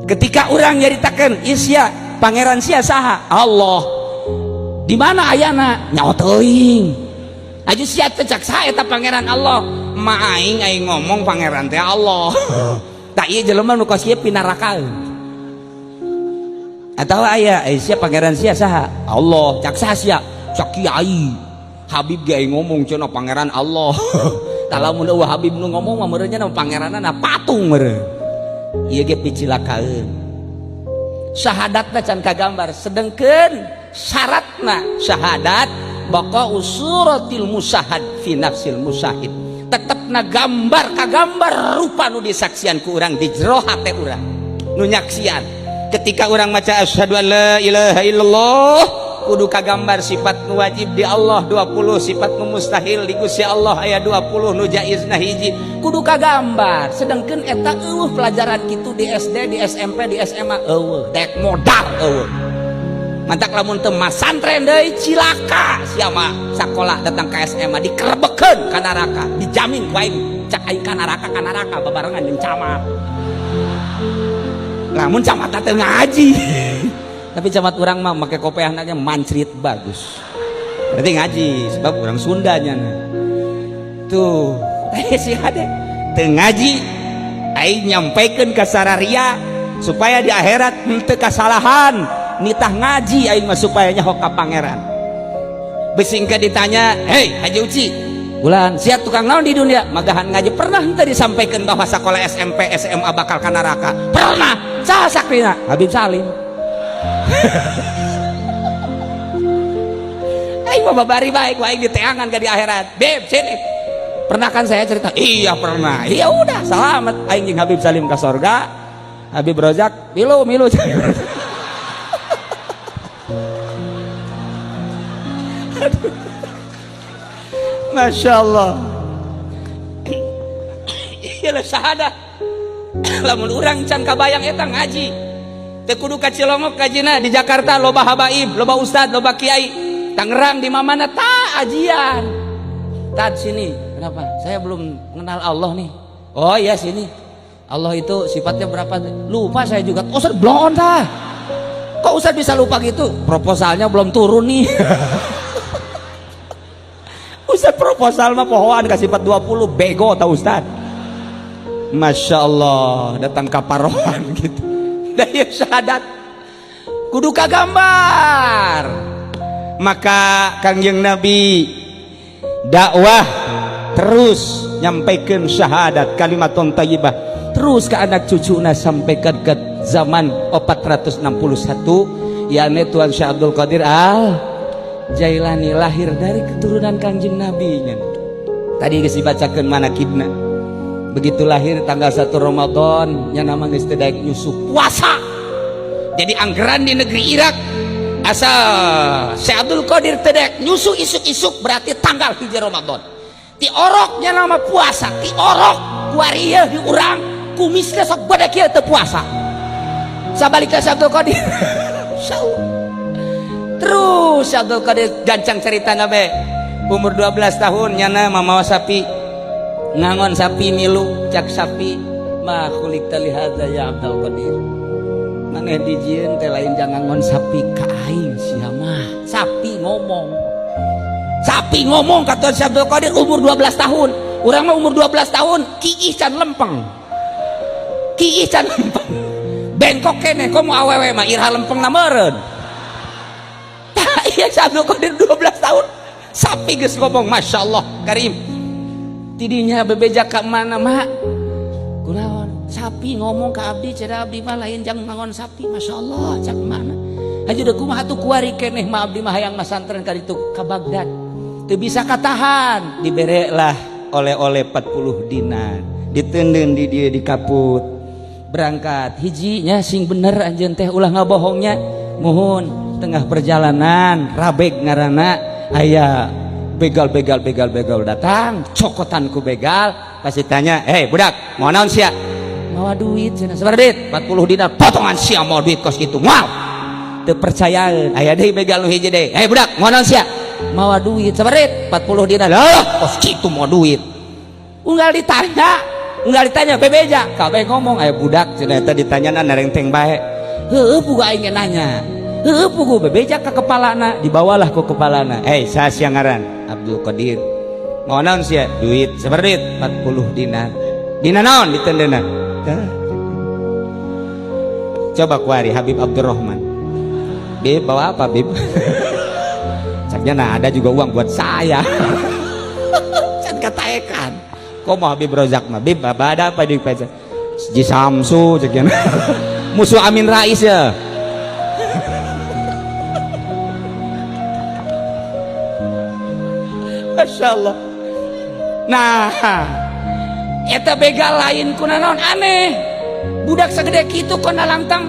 ketika orang nyaritakeun isya pangeran sia saha Allah di mana ayana nyawa teuing aju sia teh cak saha eta pangeran Allah ma aing ngomong pangeran teh Allah tak ieu jelema nu kos ieu pinarakaeun atawa aya sia pangeran sia saha Allah cak saha sia cak kiai Habib ge aing ngomong cenah pangeran Allah talamun eueuh Habib nu ngomong mah meureunnya na pangeranana patung meureun ieu ge picilakaeun syahadatna can kagambar sedengkeun syaratna syahadat baqa usuratil musahad fi nafsil musahid tetepna gambar kagambar rupa nu disaksian ku urang di jero hate urang nu nyaksian ketika urang maca asyhadu an la ilaha illallah kudu kagambar sifat nu wajib di Allah 20 sifat nu mustahil di Gusti Allah aya 20 nu jaizna hiji kudu kagambar sedangkeun eta eueuh pelajaran kitu di SD di SMP di SMA eueuh dek modal eueuh mantak lamun teu masantren deui cilaka sia mah sakola datang ka SMA dikerebekeun ka neraka dijamin ku aing cak aing ka neraka babarengan jeung camat lamun camat teh ngaji tapi camat orang mah make kopiahna nya mancrit bagus berarti ngaji sebab orang Sundanya tuh si ade teu ngaji aing nyampaikeun ka sararia supaya di akhirat henteu kasalahan nitah ngaji aing mah supaya nyaho ka pangeran besingkeun ditanya hei Haji Uci bulan sia tukang naon di dunia magahan ngaji pernah henteu disampaikeun bahwa sakola SMP SMA bakal ka neraka pernah saha sakrina Habib Salim aing mah babari baik aing diteangan ka di akhirat beb sini pernah kan saya cerita iya pernah iya udah selamat aing jeung Habib Salim ka sorga Habib Rozak milu Masya Allah iyalah syahadah lamun urang can kabayang eta ngaji teu kudu ka Cilongok kajina di Jakarta loba habaib loba ustad loba kiai Tangerang di mana ta ajian tad sini kenapa saya belum mengenal Allah nih oh iya sini Allah itu sifatnya berapa lupa saya juga Ustaz belum dah kok Ustaz bisa lupa gitu proposalnya belum turun nih Ustaz proposal mah pohoan ka sifat 20 bego tau Ustaz Masya Allah datang kaparohan gitu daya syahadat kudu kagambar maka Kangjeng Nabi dakwah terus nyampaikan syahadat kalimatun thayyibah terus ke anak cucuna sampai ke zaman 461 yakni Tuan Syekh Abdul Qadir Al Jailani lahir dari keturunan Kangjeng Nabi tadi geus dibacakeun manakibna begitu lahir tanggal 1 Ramadan yang nama geus teu daek nyusu puasa jadi anggeran di negeri Irak asal Syekh Abdul Qadir teu daek nyusu isuk-isuk berarti tanggal 1 Ramadan ti oroknya nama puasa ti orok kuarieu di urang kumisna sok badak kieu teu puasa sabalika Syekh Abdul Qadir insyaallah terus Syekh Abdul Qadir gancang cerita nabe umur 12 tahun nyana mamawa sapi ngangon sapi milu cak sapi mah khuliqta li hadza ya Abdul Qadir maneh dijieun teh lain jangan ngangon sapi ka aing sia mah sapi ngomong kata Syekh Abdul Qadir umur 12 tahun urang mah umur 12 tahun kiih can lempeng bengkok keneh komo awewe mah irha lempeng na meureun tah iya Syekh Abdul Qadir 12 tahun sapi geus ngomong Masya Allah Karim tidinya bebeja ka mana mak kunaon sapi ngomong ka abdi cenah abdi mah lain jang ngangon sapi Masya Allah cak mana haji da kumaha tuh kuari keneh mah abdi mah hayang masantren ka ditu ka Bagdad teu bisa katahan diberelah oleh-oleh 40 dinar diteundeun di dieu di kaput berangkat hijinya sing bener anjeun teh ulah ngabohongnya muhun tengah perjalanan rabeg ngaranna aya begal datang cokotan ku begal pasti tanya hei budak mau naon sia mau duit cenah sabar duit 40 dinar potongan sia mau duit kos kitu moal teu percayaan aya deui begal nu hiji deui hei budak mau naon sia mau duit sabar duit 40 dinar lah kos kitu mau duit unggal ditanya nggak ditanya bebeja kabeh ngomong aya budak cenah eta ditanyana narengteng bae heueuh pugu aing nanya heueuh pugu bebeja ka kepalana dibawalah ku kepalana saha sia ngaran Abdul Qadir ngonon sia duit sabar duit 40 dinar dina naon ditendena coba kuari Habib Abdurrahman Bib bawa apa Bib caknya nah ada juga uang buat saya can kataekan kok mau Habib Rozak mah Bib ada apa di pesa Ji Samsu caknya musuh Amin Rais ya Masya Allah nah eta begal lain kunaon aneh budak segede kitu kona langtang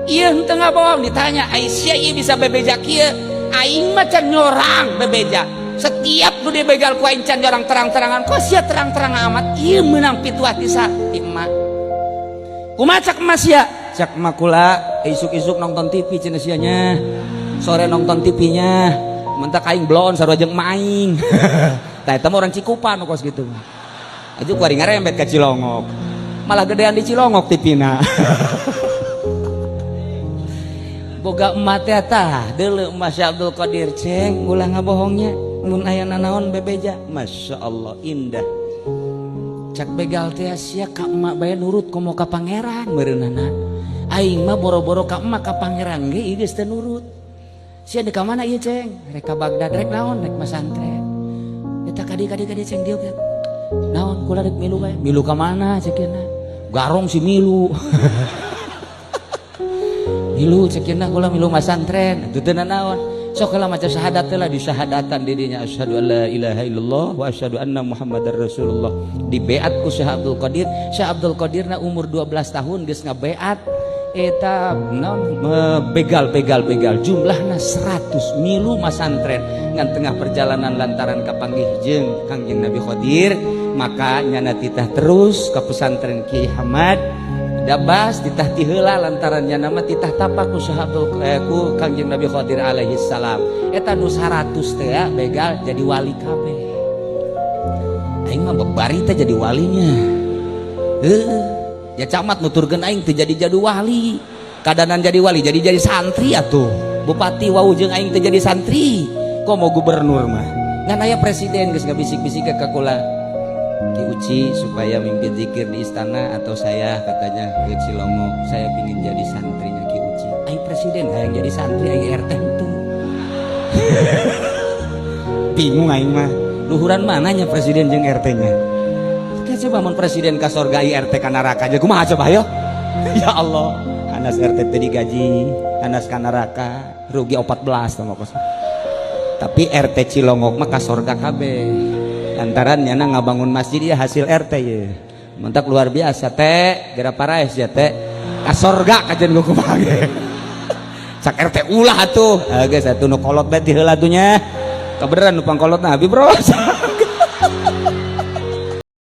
iya henteu ngabohong ditanya Aisyah iya bisa bebeja kieu aing mah can nyorang bebeja setiap nu dibegal ku aing can nyorang terang-terangan kok sia terang-terang amat ieu meunang pituah ti emak kumaha cak emas sia cak emak kula isuk-isuk nonton TV cenah sia nya sore nonton TV-nya mentak aing blon sarua jeung emak aing tah eta mah orang Cikupa nu kos kitu itu kuari ngarembet ka Cilongok malah gedean di Cilongok tipina boga emat teh tah deuleu Mas Abdul Qadir ceng ulah ngabohongnya mun aya nanaon bebeja Masya Allah indah cak begal teh sia ka emak bae nurut komo ka pangeran meureunana aing mah boro-boro ka emak ka pangeran ge ieu geus teu nurut sia di ka mana ieu ceng rek ka Bagdad rek naon rek masantren eta kadi ceng dieu kan naon kula rek milu bae milu ka mana cekeuna garong si milu milu cekeuna kula milu masantren itu teh naon sok heula maca syahadat teh lah di syahadatan didinya asyhadu alla ilaha illallah wa asyhadu anna muhammadar rasulullah di beat ku Syekh Abdul Qadir Syekh Abdul Qadir na umur 12 tahun geus ngabeat eta naon begal jumlahna 100 milu masantren ngan tengah perjalanan lantaran kapanggih jeung Kangjeng Nabi Qadir maka nyana titah terus ke pesantren Kiai Hamad dabas titah ti heula lantaran nyana mah titah tapak ku sahabat ku Kangjeng Nabi Qadir alaihi salam eta nu 100 teh begal jadi wali kabeh aing mah bebari teh jadi walinya ya camat nuturkeun aing teh jadi wali kadanan jadi wali jadi santri atuh bupati wau jeung aing teh jadi santri kok mau gubernur mah ngan aya presiden geus ngabisik-bisik ka kula Ki Uci supaya mimpin zikir di istana atau saya katanya ke Cilongok saya ingin jadi santrinya Ki Uci aing presiden hayang jadi santri aing RT itu bingung aing mah luhuran mananya presiden jeung RT nya coba mun presiden ka sorga RT ka neraka aja kumaha coba ayo ya Allah anas RT teh digaji anas ka neraka rugi 14 sama kos tapi RT Cilongok mah ka sorga kabeh antarannya na ngabangun masjid ya hasil RT ya mentak luar biasa teh gara paraes ya teh ka sorga kajen gua kumaha ge cak RT ulah atuh geus atuh nu kolot bae ti heula atuh nya kabeneran nu pangkolotna Habib Bros